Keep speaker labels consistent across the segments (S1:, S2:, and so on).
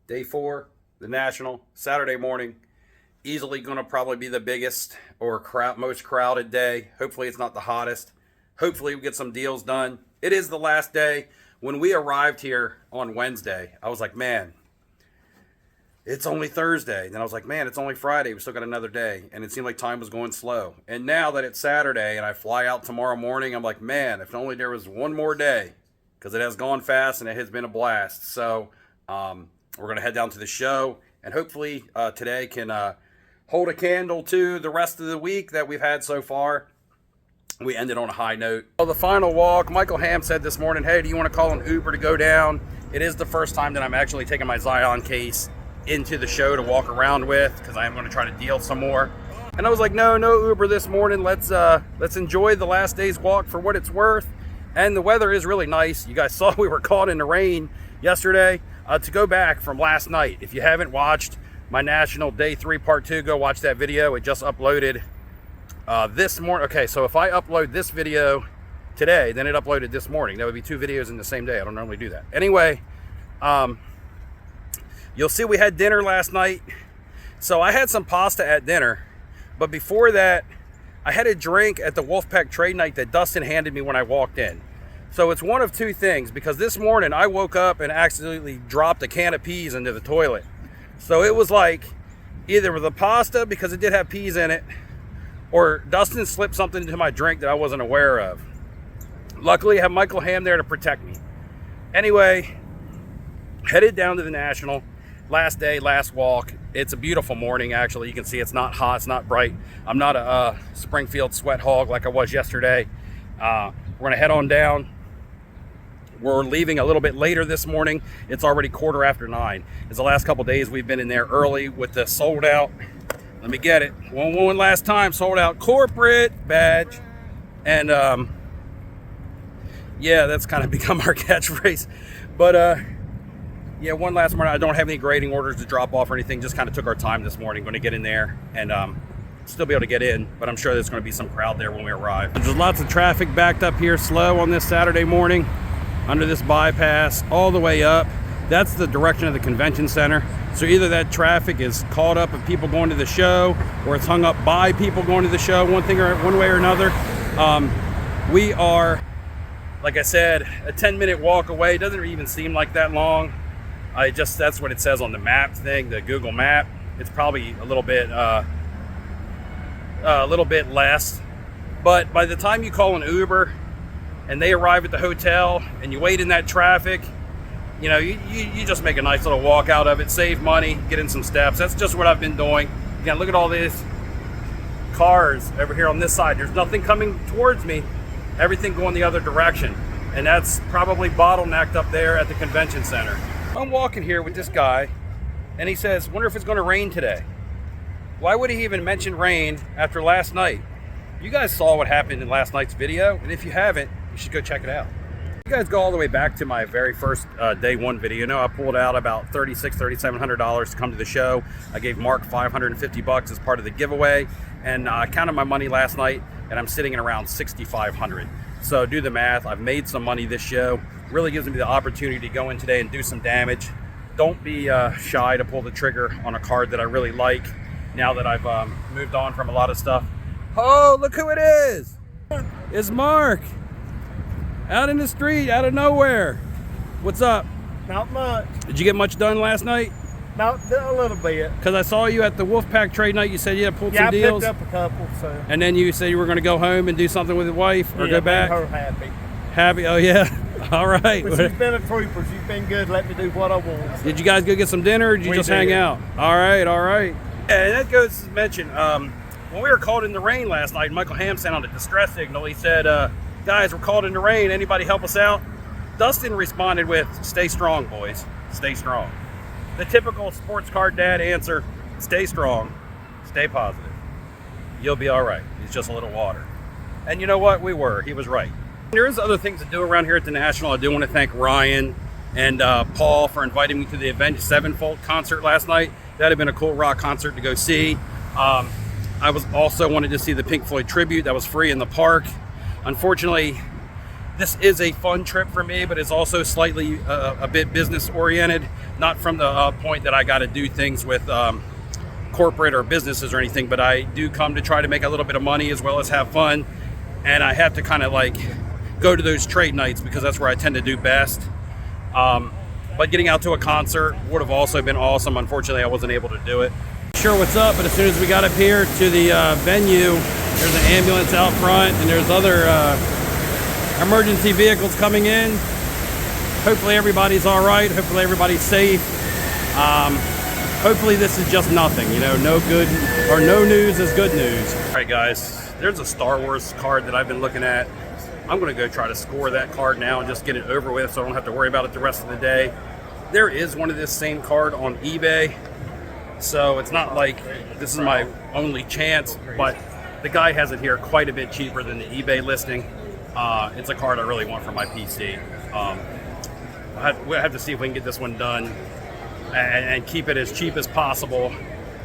S1: Day 4, the National, Saturday morning. Easily going to probably be the biggest or most crowded day. Hopefully it's not the hottest. Hopefully we get some deals done. It is the last day. When we arrived here on Wednesday, I was like, man, it's only Thursday. Then I was like, man, it's only Friday. We still got another day. And it seemed like time was going slow. And now that it's Saturday and I fly out tomorrow morning, I'm like, man, if only there was one more day. Because it has gone fast and it has been a blast. So we're going to head down to the show. And hopefully today can hold a candle to the rest of the week that we've had so far. We ended on a high note. Well, the final walk, Michael Ham said this morning, hey, do you want to call an Uber to go down? It is the first time that I'm actually taking my Zion case into the show to walk around with, because I am going to try to deal some more. And I was like, no Uber this morning. Let's enjoy the last day's walk for what it's worth. And the weather is really nice. You guys saw we were caught in the rain yesterday. To go back from last night, if you haven't watched my National Day 3 Part 2, go watch that video. It just uploaded this morning. Okay, so if I upload this video today, then it uploaded this morning. That would be 2 videos in the same day. I don't normally do that. Anyway, you'll see we had dinner last night. So I had some pasta at dinner, but before that, I had a drink at the Wolfpack trade night that Dustin handed me when I walked in. So it's one of 2 things, because this morning I woke up and accidentally dropped a can of peas into the toilet. So it was like either the pasta, because it did have peas in it, or Dustin slipped something into my drink that I wasn't aware of. Luckily, I have Michael Ham there to protect me. Anyway, headed down to the National. Last day, last walk. It's a beautiful morning, actually. You can see it's not hot, it's not bright. I'm not a Springfield sweat hog like I was yesterday. We're gonna head on down. We're leaving a little bit later this morning. It's already 9:15. It's the last couple days we've been in there early with the sold out. Let me get it. One last time, sold out corporate badge. And yeah, that's kind of become our catchphrase. But yeah, one last morning. I don't have any grading orders to drop off or anything. Just kind of took our time this morning. Going to get in there and still be able to get in. But I'm sure there's going to be some crowd there when we arrive. There's lots of traffic backed up here slow on this Saturday morning under this bypass all the way up. That's the direction of the convention center. So either that traffic is caught up of people going to the show, or it's hung up by people going to the show, one way or another. We are, like I said, a 10-minute walk away. It doesn't even seem like that long. That's what it says on the map thing, the Google map. It's probably a little bit less. But by the time you call an Uber and they arrive at the hotel and you wait in that traffic, you know, you just make a nice little walk out of it, save money, get in some steps. That's just what I've been doing. Again, look at all these cars over here on this side. There's nothing coming towards me. Everything going the other direction. And that's probably bottlenecked up there at the convention center. I'm walking here with this guy, and he says, wonder if it's going to rain today. Why would he even mention rain after last night? You guys saw what happened in last night's video, and if you haven't, you should go check it out. You guys go all the way back to my very first day 1 video. You know, I pulled out about $3,700 to come to the show. I gave Mark $550 as part of the giveaway, and I counted my money last night, and I'm sitting at around $6,500. So do the math. I've made some money this show. Really gives me the opportunity to go in today and do some damage. Don't be shy to pull the trigger on a card that I really like now that I've moved on from a lot of stuff. Oh, look who it is. It's Mark. Out in the street, out of nowhere. What's up?
S2: Not much.
S1: Did you get much done last night?
S2: Not a little bit.
S1: Because I saw you at the Wolfpack trade night. You said you had pulled some deals.
S2: Yeah, I picked up a couple. So.
S1: And then you said you were going to go home and do something with your wife or go back?
S2: Yeah, her happy.
S1: Happy? Oh, yeah. All right.
S2: But she's been a trooper. She's been good. Let me do what I want.
S1: Did you guys go get some dinner or did you just hang out? All right. All right. And that goes to mention, when we were caught in the rain last night, Michael Ham sent on a distress signal. He said, guys, we're caught in the rain. Anybody help us out? Dustin responded with, stay strong, boys. Stay strong. The typical sports card dad answer, stay strong, stay positive. You'll be all right. It's just a little water. And you know what? We were. He was right. There's other things to do around here at the National. I do want to thank Ryan and Paul for inviting me to the Avenged Sevenfold concert last night. That had been a cool rock concert to go see. I was also wanted to see the Pink Floyd tribute. That was free in the park. Unfortunately, this is a fun trip for me, but it's also slightly a bit business oriented, not from the point that I got to do things with corporate or businesses or anything, but I do come to try to make a little bit of money as well as have fun. And I have to kind of like go to those trade nights because that's where I tend to do best. But getting out to a concert would have also been awesome. Unfortunately, I wasn't able to do it. Not sure what's up, but as soon as we got up here to the venue, there's an ambulance out front and there's other emergency vehicles coming in. Hopefully everybody's all right. Hopefully everybody's safe. Hopefully this is just nothing, you know, no good or no news is good news. All right, guys, there's a Star Wars card that I've been looking at. I'm gonna go try to score that card now and just get it over with so I don't have to worry about it the rest of the day. There is one of this same card on eBay, so it's not like this is my only chance, but the guy has it here quite a bit cheaper than the eBay listing. It's a card I really want for my PC. We'll have to see if we can get this one done and keep it as cheap as possible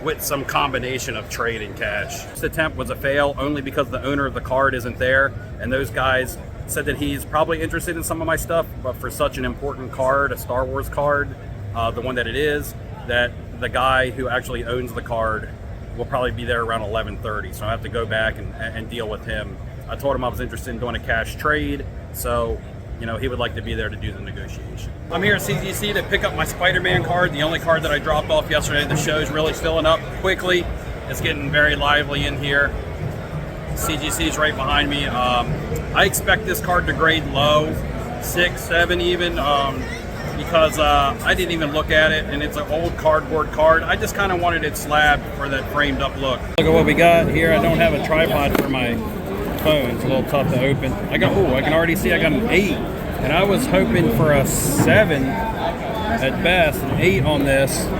S1: with some combination of trade and cash. This attempt was a fail only because the owner of the card isn't there, and those guys said that he's probably interested in some of my stuff, but for such an important card, a Star Wars card, the one that it is, that the guy who actually owns the card will probably be there around 11:30, so I have to go back and deal with him. I told him I was interested in doing a cash trade, so you know, he would like to be there to do the negotiation. I'm here at CGC to pick up my Spider-Man card, the only card that I dropped off yesterday. The show's really filling up quickly. It's getting very lively in here. CGC's right behind me. I expect this card to grade low, 6, 7 even, because I didn't even look at it, and it's an old cardboard card. I just kind of wanted it slabbed for that framed up look. Look at what we got here. I don't have a tripod for my phone. It's a little tough to open. I can already see I got an 8, and I was hoping for a 7 at best, an 8 on this. All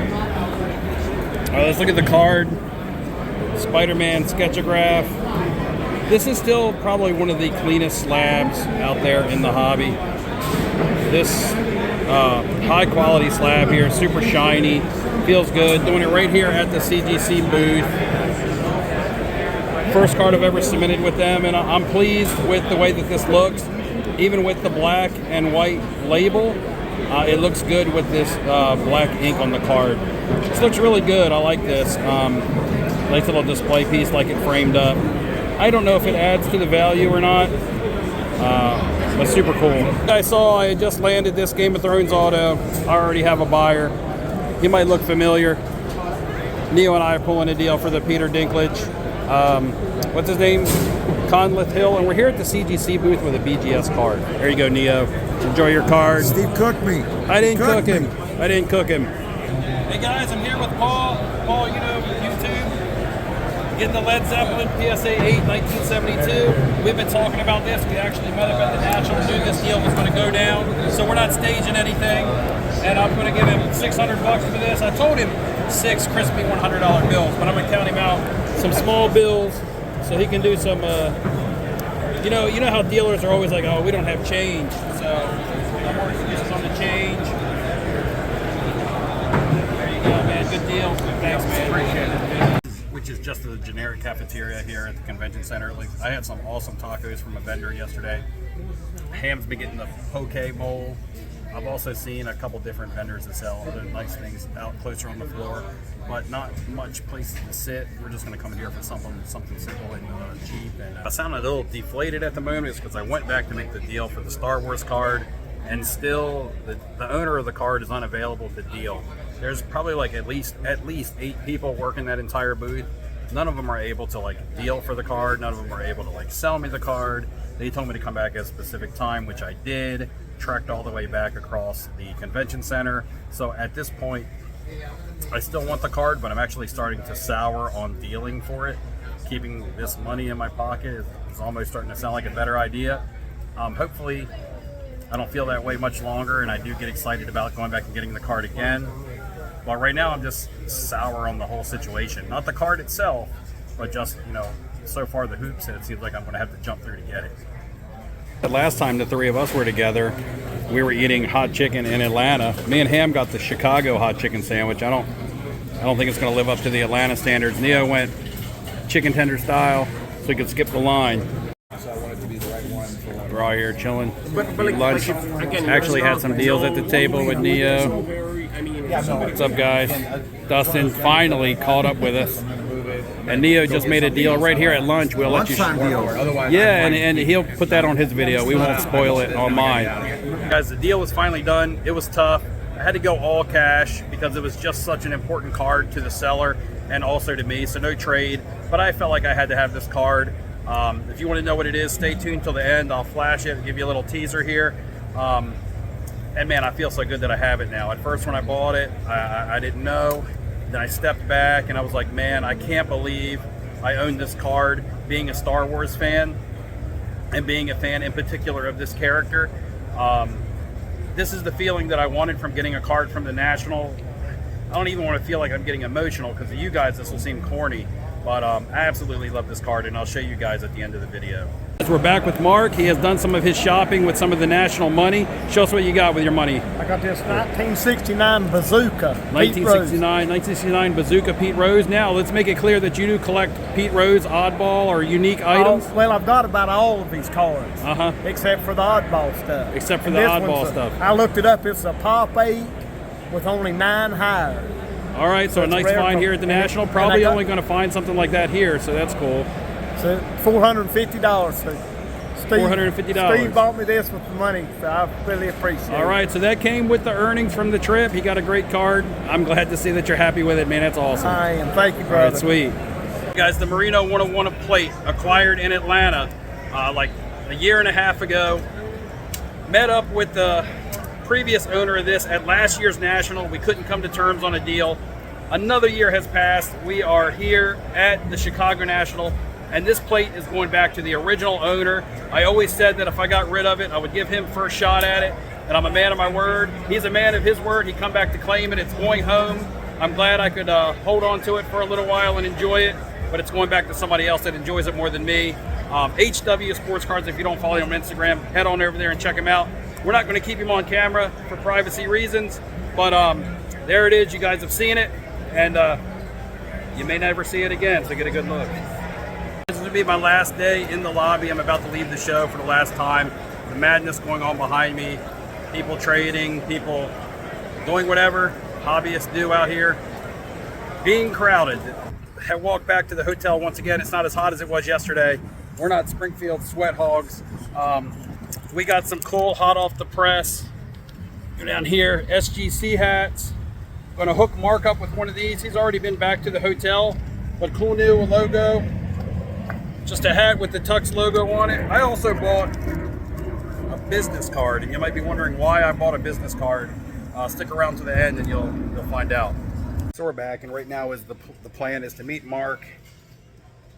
S1: right, let's look at the card. Spider-Man sketchograph. This is still probably one of the cleanest slabs out there in the hobby. This high quality slab here, super shiny, feels good. Doing it right here at the CGC booth. First card I've ever submitted with them, and I'm pleased with the way that this looks. Even with the black and white label, it looks good with this black ink on the card. This looks really good. I like this. Nice little display piece, like it framed up. I don't know if it adds to the value or not, but super cool. I saw I had just landed this Game of Thrones auto. I already have a buyer. He might look familiar. Neo and I are pulling a deal for the Peter Dinklage. What's his name? Conleth Hill, and we're here at the CGC booth with a BGS card. There you go, Neo. Enjoy your card.
S3: Steve cooked me.
S1: I didn't cook him. I didn't cook him. Hey guys, I'm here with Paul. Paul, you know, YouTube. Getting the Led Zeppelin PSA 8 1972. We've been talking about this. We actually met up at the National, knew this deal was going to go down. So we're not staging anything. And I'm going to give him $600 for this. I told him 6 crispy $100 bills, but I'm going to count him out some small bills so he can do some, you know how dealers are always like, oh, we don't have change. So I'm working just on the change. There you go, man. Good deal. Thanks, man. Appreciate it. Which is just a generic cafeteria here at the convention center. Like, I had some awesome tacos from a vendor yesterday. Ham's been getting the poke bowl. I've also seen a couple different vendors that sell other nice things out closer on the floor, but not much places to sit. We're just going to come here for something simple and cheap. And I sound a little deflated at the moment. It's because I went back to make the deal for the Star Wars card, and still the owner of the card is unavailable to deal. There's probably like at least 8 people working that entire booth. None of them are able to like deal for the card. None of them are able to like sell me the card. They told me to come back at a specific time, which I did. Trekked all the way back across the convention center. So at this point, I still want the card, but I'm actually starting to sour on dealing for it. Keeping this money in my pocket is almost starting to sound like a better idea. Hopefully, I don't feel that way much longer, and I do get excited about going back and getting the card again. But right now, I'm just sour on the whole situation. Not the card itself, but just, you know, so far the hoops, it seems like I'm going to have to jump through to get it. The last time the three of us were together, we were eating hot chicken in Atlanta. Me and Ham got the Chicago hot chicken sandwich. I don't think it's going to live up to the Atlanta standards. Neo went chicken tender style, so he could skip the line.
S3: So I wanted to be the right one for We're all here chilling, eating lunch. Actually had some deals at the table with Neo. What's up, guys? Dustin finally caught up with us. And Neo just made a deal right here at lunch. We'll let you. Yeah, and he'll put that on his video. We won't spoil it on mine.
S1: Guys, the deal was finally done. It was tough. I had to go all cash because it was just such an important card to the seller and also to me, so no trade. But I felt like I had to have this card. If you want to know what it is, stay tuned till the end. I'll flash it and give you a little teaser here. And man, I feel so good that I have it now. At first when I bought it, I didn't know. Then I stepped back and I was like, man, I can't believe I own this card, being a Star Wars fan and being a fan in particular of this character. This is the feeling that I wanted from getting a card from the National. I don't even want to feel like I'm getting emotional because to you guys this will seem corny, but I absolutely love this card, and I'll show you guys at the end of the video.
S3: We're back with Mark. He has done some of his shopping with some of the National money. Show us what you got with your money.
S2: I got this 1969 Bazooka.
S3: 1969 Bazooka Pete Rose. Now, let's make it clear that you do collect Pete Rose oddball or unique items.
S2: Well, I've got about all of these cards, except for the oddball stuff.
S3: Except for the oddball stuff.
S2: I looked it up. It's a Pop 8 with only 9 hires.
S3: All right, so a nice find here at the National. Probably only going to find something like that here, so that's cool.
S2: So $450. So
S3: $450.
S2: Steve bought me this with the money, so I really appreciate it.
S3: All right, so that came with the earnings from the trip. He got a great card. I'm glad to see that you're happy with it, man. That's awesome.
S2: I am. Thank you, brother.
S3: All right, sweet.
S1: Guys, the Marino 101 plate acquired in Atlanta like a year and a half ago. Met up with the previous owner of this at last year's National. We couldn't come to terms on a deal. Another year has passed. We are here at the Chicago National, and this plate is going back to the original owner. I always said that if I got rid of it, I would give him first shot at it, and I'm a man of my word. He's a man of his word. He come back to claim it. It's going home. I'm glad I could hold on to it for a little while and enjoy it, but it's going back to somebody else that enjoys it more than me. HW Sports Cards, if you don't follow him on Instagram, head on over there and check him out. We're not going to keep him on camera for privacy reasons, but there it is. You guys have seen it, and you may never see it again, so get a good look. This is going to be my last day in the lobby. I'm about to leave the show for the last time. The madness going on behind me, people trading, people doing whatever hobbyists do out here. Being crowded. I walked back to the hotel once again. It's not as hot as it was yesterday. We're not Springfield sweat hogs. We got some cool hot off the press. Go down here, SGC hats. Gonna hook Mark up with one of these. He's already been back to the hotel, but cool new logo. Just a hat with the Tux logo on it. I also bought a business card, and you might be wondering why I bought a business card. Stick around to the end and you'll find out. So we're back, and right now is the plan is to meet Mark,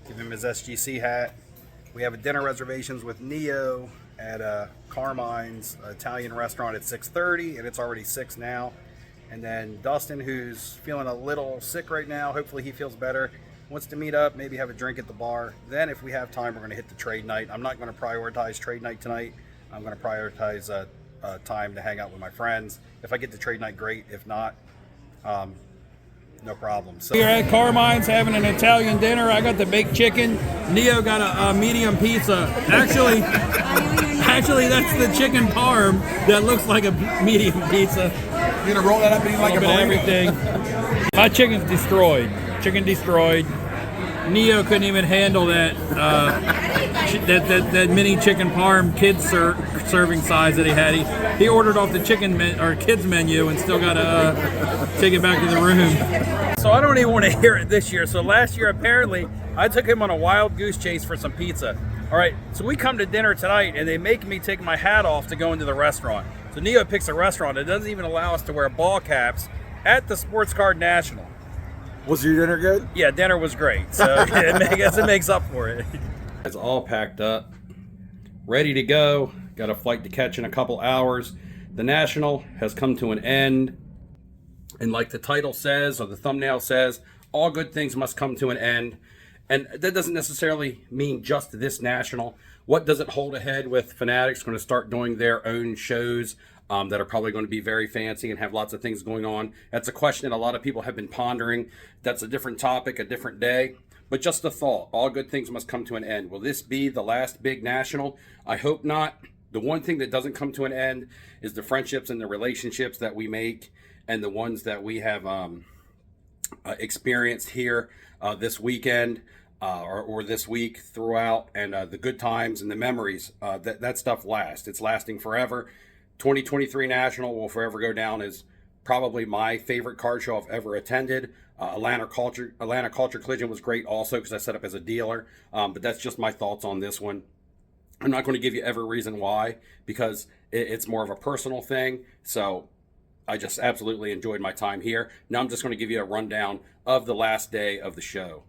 S1: give him his SGC hat. We have a dinner reservations with Neo at Carmine's Italian restaurant at 6:30, and it's already 6 now. And then Dustin, who's feeling a little sick right now, hopefully he feels better, wants to meet up, maybe have a drink at the bar. Then if we have time, we're going to hit the trade night. I'm not going to prioritize trade night tonight. I'm going to prioritize time to hang out with my friends. If I get to trade night, great. If not, no problem. So
S3: We're at Carmine's having an Italian dinner. I got the baked chicken. Neo got a medium pizza. Actually, that's the chicken parm that looks like a medium pizza.
S4: You're gonna roll that up and eat like a burrito.
S3: Everything. My chicken's destroyed. Chicken destroyed. Neo couldn't even handle that that mini chicken parm kids serving size that he had. He ordered off the kids menu and still got to take it back to the room. So I don't even want to hear it this year. So last year apparently I took him on a wild goose chase for some pizza. All right, so we come to dinner tonight and they make me take my hat off to go into the restaurant. So Neo picks a restaurant that doesn't even allow us to wear ball caps at the Sports Card National.
S4: Was your dinner good?
S3: Yeah, dinner was great. So it makes up for it. It's all packed up, ready to go. Got a flight to catch in a couple hours. The National has come to an end. And like the title says, or the thumbnail says, all good things must come to an end. And that doesn't necessarily mean just this National. What does it hold ahead with Fanatics going to start doing their own shows that are probably going to be very fancy and have lots of things going on? That's a question that a lot of people have been pondering. That's a different topic, a different day. But just a thought, all good things must come to an end. Will this be the last big national? I hope not. The one thing that doesn't come to an end is the friendships and the relationships that we make, and the ones that we have experienced here this weekend or this week throughout, and the good times and the memories. That stuff lasts. It's lasting forever. 2023 National will forever go down as probably my favorite card show I've ever attended. Atlanta Culture Collision was great also because I set up as a dealer. But that's just my thoughts on this one. I'm not going to give you every reason why, because it's more of a personal thing. So I just absolutely enjoyed my time here. Now I'm just going to give you a rundown of the last day of the show.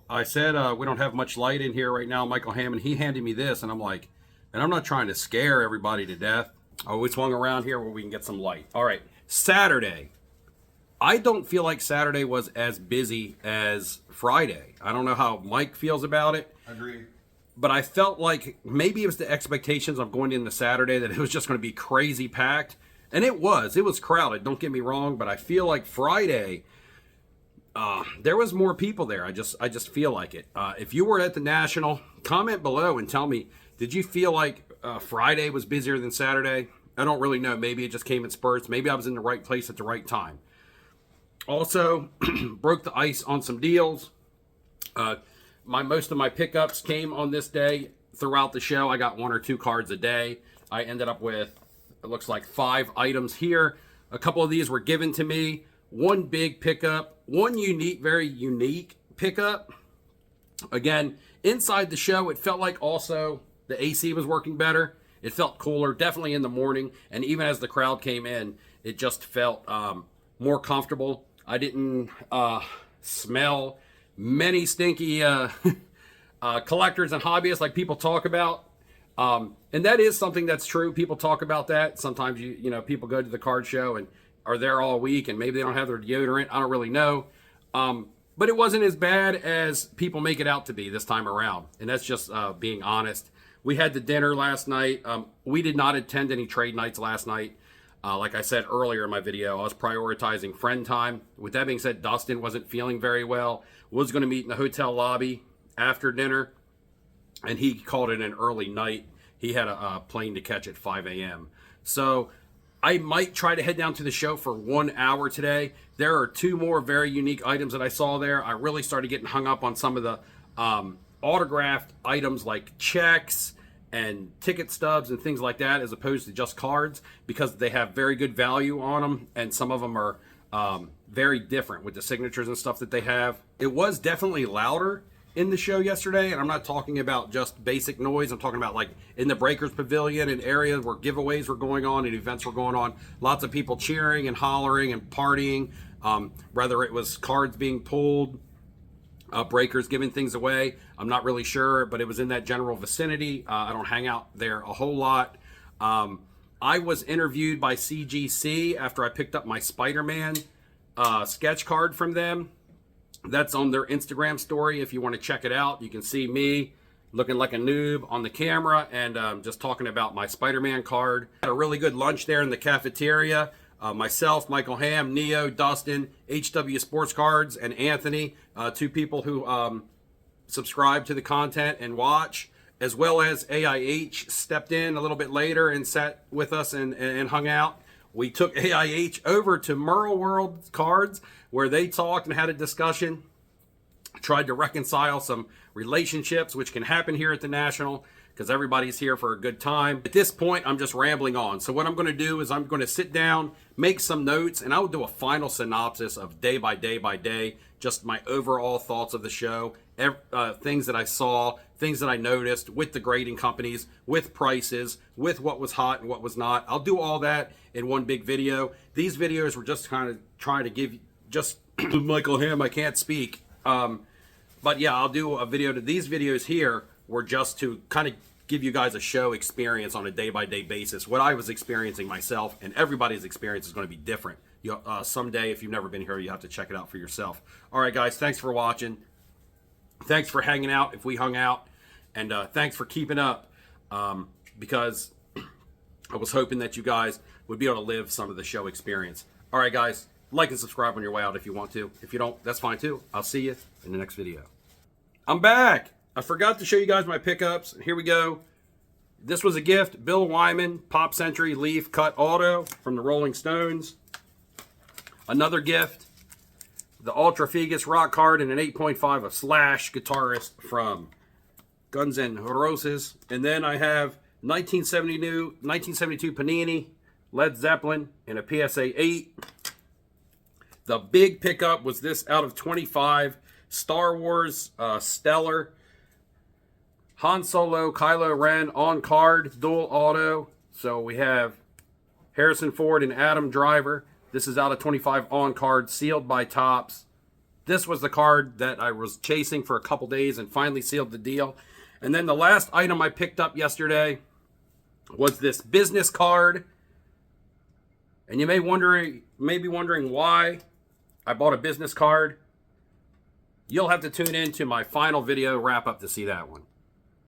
S3: I said we don't have much light in here right now. Michael Hammond, he handed me this, and I'm like, and I'm not trying to scare everybody to death. We swung around here where we can get some light. All right, Saturday. I don't feel like Saturday was as busy as Friday. I don't know how Mike feels about it.
S4: Agreed.
S3: But I felt like maybe it was the expectations of going into Saturday that it was just going to be crazy packed. And it was crowded, don't get me wrong. But I feel like Friday, there was more people there. I just feel like it. If you were at the National, comment below and tell me, did you feel like Friday was busier than Saturday? I don't really know. Maybe it just came in spurts. Maybe I was in the right place at the right time. Also, broke the ice on some deals. Most of my pickups came on this day. Throughout the show, I got 1 or 2 cards a day. I ended up with, it looks like 5 items here. A couple of these were given to me. 1 big pickup, 1 very unique pickup. Again, inside the show, it felt like also the AC was working better. It felt cooler, definitely in the morning. And even as the crowd came in, it just felt more comfortable. I didn't smell many stinky collectors and hobbyists like people talk about. And that is something that's true. People talk about that. Sometimes you know people go to the card show and are there all week and maybe they don't have their deodorant. I don't really know. But it wasn't as bad as people make it out to be this time around. And that's just being honest. We had the dinner last night. We did not attend any trade nights last night. Like I said earlier in my video, I was prioritizing friend time. With that being said, Dustin wasn't feeling very well. Was going to meet in the hotel lobby after dinner, and he called it an early night. He had a plane to catch at 5 a.m. So I might try to head down to the show for 1 hour today. There are 2 more very unique items that I saw there. I really started getting hung up on some of the autographed items like checks and ticket stubs and things like that, as opposed to just cards, because they have very good value on them, and some of them are very different with the signatures and stuff that they have. It was definitely louder in the show yesterday, and I'm not talking about just basic noise. I'm talking about like in the Breakers Pavilion and areas where giveaways were going on and events were going on. Lots of people cheering and hollering and partying, whether it was cards being pulled, Breakers giving things away. I'm not really sure, but it was in that general vicinity. I don't hang out there a whole lot. I was interviewed by CGC after I picked up my Spider-Man sketch card from them. That's on their Instagram story. If you want to check it out, you can see me looking like a noob on the camera and just talking about my Spider-Man card. Had a really good lunch there in the cafeteria. Myself, Michael Ham, Neo, Dustin, HW Sports Cards, and Anthony, 2 people who subscribe to the content and watch, as well as AIH stepped in a little bit later and sat with us and hung out. We took AIH over to Merle World Cards, where they talked and had a discussion, tried to reconcile some relationships, which can happen here at the National, because everybody's here for a good time. At this point, I'm just rambling on. So what I'm going to do is I'm going to sit down, make some notes, and I will do a final synopsis of day by day, just my overall thoughts of the show, things that I saw, things that I noticed with the grading companies, with prices, with what was hot and what was not. I'll do all that in one big video. These videos were just kind of trying to give just Michael Ham, I can't speak. But yeah, I'll do a video. These videos here were just to kind of give you guys a show experience on a day-by-day basis. What I was experiencing myself, and everybody's experience is going to be different. Someday, if you've never been here, you have to check it out for yourself. All right, guys, thanks for watching. Thanks for hanging out if we hung out. And thanks for keeping up, because I was hoping that you guys would be able to live some of the show experience. All right, guys, like and subscribe on your way out if you want to. If you don't, that's fine too. I'll see you in the next video. I'm back. I forgot to show you guys my pickups. Here we go. This was a gift. Bill Wyman, Pop Century Leaf Cut Auto from the Rolling Stones. Another gift. The Ultra Figus rock card and an 8.5 of Slash, guitarist from Guns N' Roses. And then I have 1972 Panini, Led Zeppelin, and a PSA 8. The big pickup was this out of 25, Star Wars Stellar, Han Solo, Kylo Ren on card, dual auto. So we have Harrison Ford and Adam Driver. This is out of 25 on card, sealed by Topps. This was the card that I was chasing for a couple days and finally sealed the deal. And then the last item I picked up yesterday was this business card. And you may be wondering why I bought a business card. You'll have to tune in to my final video wrap up to see that one.